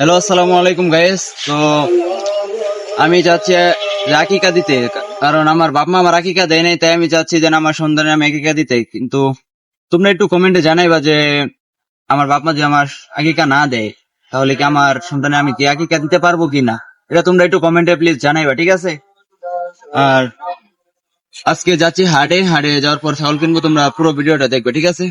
Hello, আসসালামু আলাইকুম guys. তো আমি যাচ্ছি আকিকা দিতে, কারণ আমার বাপ মা আমার আকিকা দেয় নাই, তাই আমি চাচ্ছি যে আমার সন্তানের আমি আকিকা দিতে। কিন্তু তোমরা একটু কমেন্টে জানাইবা যে আমার বাপ মা যে আমার আকিকা না দেয়, তাহলে কি আমার সন্তানে আমি কি আকিকা দিতে পারবো কিনা, এটা তোমরা একটু কমেন্টে প্লিজ জানাইবা, ঠিক আছে? আর আজকে যাচ্ছি হাটে, হাটে যাওয়ার পর ছাগল কিনবো, তোমরা পুরো ভিডিওটা দেখবে, ঠিক আছে?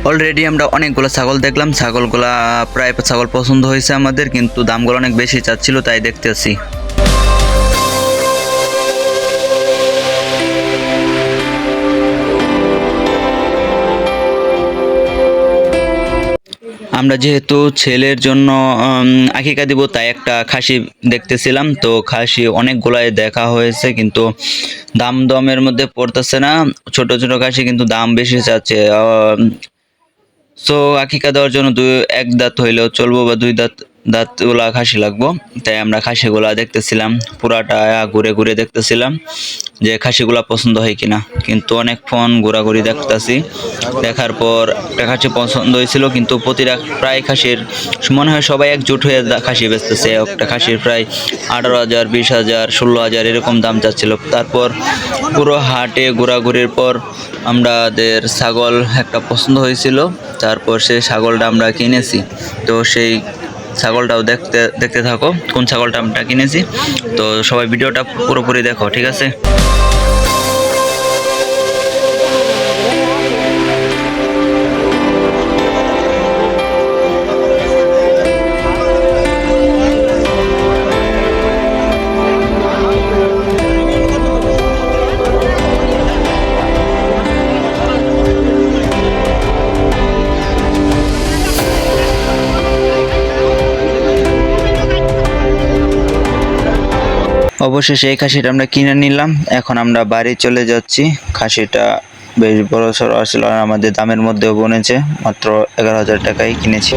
অলরেডি আমরা অনেকগুলো ছাগল দেখলাম, ছাগলগুলা প্রায় ছাগল পছন্দ হয়েছে আমাদের, কিন্তু দামগুলো অনেক বেশি চাচ্ছিল, তাই দেখতেছি। আমরা যেহেতু ছেলের জন্য আকিকা দিব, তাই একটা খাসি দেখতেছিলাম। তো খাসি অনেকগুলাই দেখা হয়েছে, কিন্তু দাম দমের মধ্যে পড়তেছে না। ছোট ছোট খাসি কিন্তু দাম বেশি চাচ্ছে। সো আকিকা দেওয়ার জন্য এক দাঁত হইলেও চলবো, বা দুই দাঁতগুলা খাসি লাগবো। তাই আমরা খাসিগুলা দেখতেছিলাম, পুরাটা ঘুরে ঘুরে দেখতেছিলাম যে খাসিগুলা পছন্দ হয় কিনা। কিন্তু অনেক ফোন ঘোরাঘুরি দেখতেছি, দেখার পর একটা খাসি পছন্দ হয়েছিল। কিন্তু প্রতিটা প্রায় খাসির মনে হয় সবাই একজোট হয়ে খাসি বেচতেছে। একটা খাসির প্রায় 18,000, 20,000, 16,000 এরকম দাম চাচ্ছিল। তারপর পুরো হাটে ঘোরাঘুরির পর আমাদের ছাগল একটা পছন্দ হয়েছিল, তারপর সেই ছাগলটা আমরা কিনেছি। তো সেই ছাগলটাও দেখতে থাকো, কোন ছাগলটা আমরা কিনেছি। তো সবাই ভিডিওটা পুরোপুরি দেখো, ঠিক আছে? অবশেষে এই খাসিটা আমরা কিনে নিলাম। এখন আমরা বাড়ি চলে যাচ্ছি। খাসিটা বেশ বড় সড়ো আসলে আমাদের দামের মধ্যেও বনেছে, মাত্র 11,000 টাকায় কিনেছি।